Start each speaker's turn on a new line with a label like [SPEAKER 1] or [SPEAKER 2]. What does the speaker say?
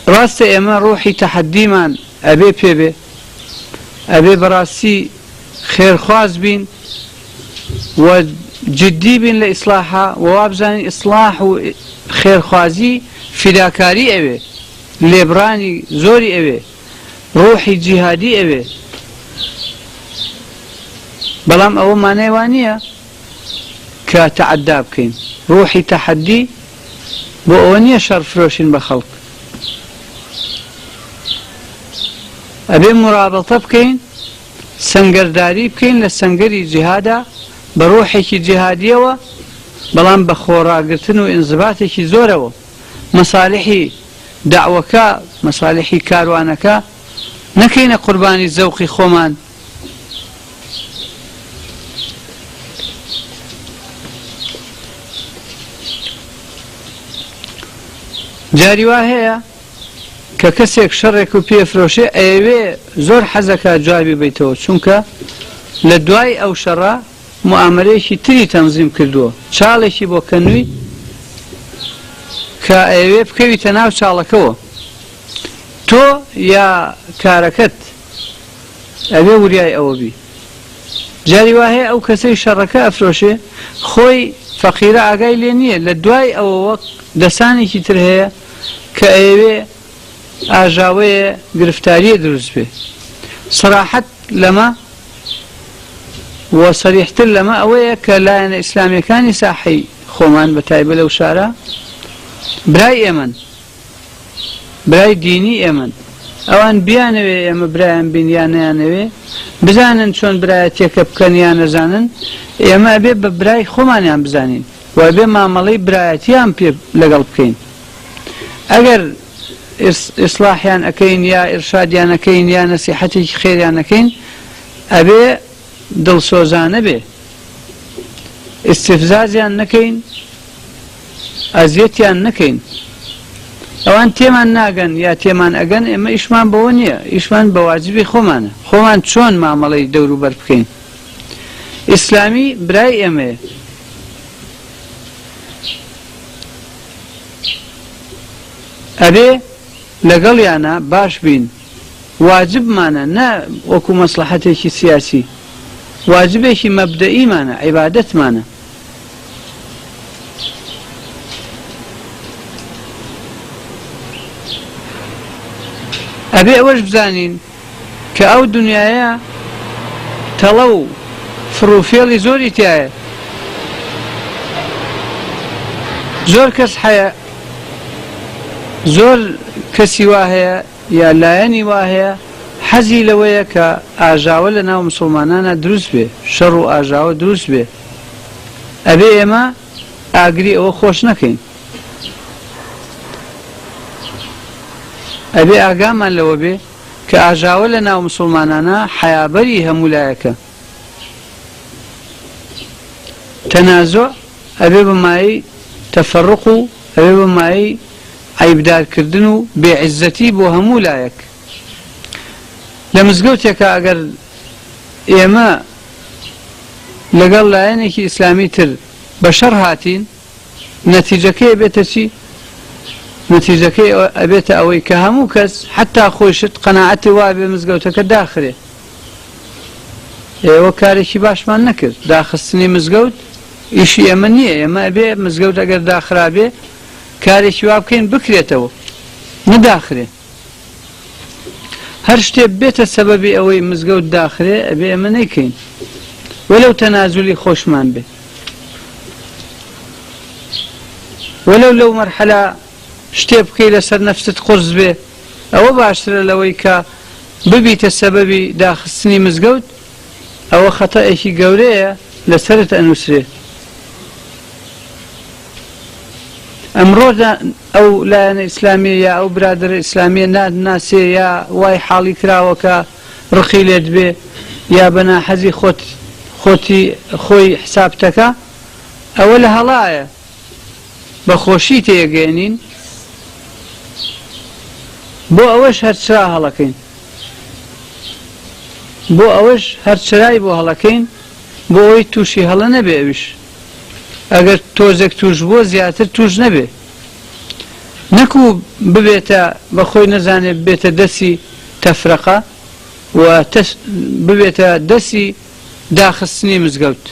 [SPEAKER 1] ڕاستە ئێمە ڕۆحی تەحەدیمان ئەبێ پێبێ، ئەبێ بەڕاستی خێرخواز بین و جدی بین لە ئیسلاحە و وابزانین ئیسلاح و خێرخوازی فیداکاری ئەوێ، لێبرانی زۆری ئەوێ، ڕۆحی جیهادی ئەوێ. بەڵام ئەوە مانەوە نییە کە تەعەدا بکەین. ڕۆحی تەحەدی بۆ ئەوە نییە شەڕفرۆشین بە خەڵک، ئەبێ مورابەتە بکەین، سەنگەرداری بکەین لە سەنگەری جیهادا بە ڕۆحێکی جیهادیەوە، بەڵام بە خۆڕاگرتن و ئینزباتێکی زۆرەوە. مەساڵحی داوەکە، مەساڵحی کاروانەکە نەکەینە قوربانی زەوقی خۆمان. جاری وا هەیە کە کەسێک شەڕێک و پێفرۆشێ ئەوێ زۆر حەزەکە جوابی بیتەوە، چونکە لە دوای ئەو شەڕە موامەرەیەکی تری تەنزیم کردووە، چاڵێکی بۆ کەنووی کە ئەوێ بکەویتە ناو چاڵەکەەوە. تۆ یا کارەکەت ئەوێ وریای ئەوە بی. جاری وا هەیە ئەو کەسەی شەڕەکە ئەفرۆشێ خۆی فەقیرە ئاگای لێ نییە، لە دوای ئەوە وەک دەسانێکی تر هەیە کە ئەوێ ئاژاوەیە گرفتاریە دروست بێ. سەراحەت لەمە و سەریحتر لەمە ئەوەیە کە لایەنە ئیسلامیەکانی ساحەی خۆمان بە تایبەت لەو شارە برای ئێمەن، برای دینی ئێمەن، ئەوان بیانەوێ ئێمە برایان بین یان نەیانەوێ، بزانن چۆن برایەتێکە بکەن یان نەزانن، ئێمە ئەبێ بە برای خۆمانیان بزانین و ئەبێ مامەڵەی برایەتیان پێ لەگەڵ بکەین. ئەگەر ئیسلاحیان ئەەکەین یا ئیرشادیان ئەەکەین یا نەسیحەتێکی خێریان ئەەکەین، ئەبێ دڵسۆزانە بێ، ئیستیفزازیان نەکەین، ئەزیەتیان نەکەین. ئەوان تێمان ناگەن یا تێمان ئەگەن، ئێمە ئیشمان بەوە نییە، ئیشمان بە واجبی خۆمانە، خۆمان چۆن مامەڵەی دەوروبەر بکەین. ئیسلامی برای ئێمەیە، ئەبێ لەگەڵیانە باش بین، واجبمانە، نە وەکو مەسلحەتێکی سیاسی، واجبێکی مەبدەئیمانە، عیبادەتمانە. ئەبێ ئەوەش بزانین کە ئەو دنیاە تەڵە و فڕوفێڵی زۆری تایە. زۆر کەس هەیە، زۆر کەسی وا هەیە یا لایەنی وا هەیە حەزی لەوەیە کە ئاژاوە لە ناو مسڵمانانە دروست بێ، شەڕ و ئاژاوە دروست بێ. ئەبێ ئێمە ئاگری ئەوە خۆش نەکەین، ئەبێ ئاگامان لەوە بێ کە ئاژاوە لە ناو مسڵمانانە حیابەری هەموو لایەکە. تەنازۆ ئەبێ بەمایی تەفەڕق و ئەبێ بەمایی عیبدارکردن و بێعیزەتی بۆ هەموو لایەک. لە مزگەوتێکە ئەگەر ئێمە لەگەڵ لایەنێکی ئیسلامی تر بە شەڕ هاتین، نەتیجەکەی بێتە چی؟ نەتیجەکەی ئەبێتە ئەوەی کە هەموو کەس حتا خۆشت قەناعەتی وا بێ مزگەوتەکە داخرێ. ئێوە کارێکی باشمان نەکرد، داخستنی مزگەوت ئیشی ئێمە نییە، ئێمە ئەبێ مزگەوت ئەگەر داخرابێ کارێکی وا بکەین بکرێتەوە، نەداخرێ. هەر شتێ بێتە سەبەبی ئەوەی مزگەوت داخرێ ئەبێ ئێمە نەیکەین، وەلەو تەنازولی خۆشمان بێ، وەلەو لەو مەرحەلە شتێ بکەی لەسەر نەفست قورس بێ، ئەوە باشترە لەوەی کە ببیتە سەبەبی داخستنی مزگەوت. ئەوە خەتەئێکی گەورەیە لەسەرت ئەنووسرێ. ئەمڕۆ ئەو لایەنە ئیسلامی یا ئەو برادرە ئیسلامیە ناسێ یا وای حاڵی کراوەکە ڕقی لێت بێ یا بەناحەزی خۆی حسابتەکە، ئەوە لە هەڵایە بە خۆشی تێگەێنین، بۆ ئەوەش هەرچرا هەڵەکەین، بۆ ئەوەش هەرچرای بۆ هەڵەکەین، بۆ ئەوەی تووشی هەڵە نەبێ. ئەویش ئەگەر تۆزێک توش بووە زیاتر توش نەبێ. نەکو ببێتە بەخۆی نەزانێت بێتە دەستی تەفرەقە و ببێتە دەستی داخستنی مزگەوت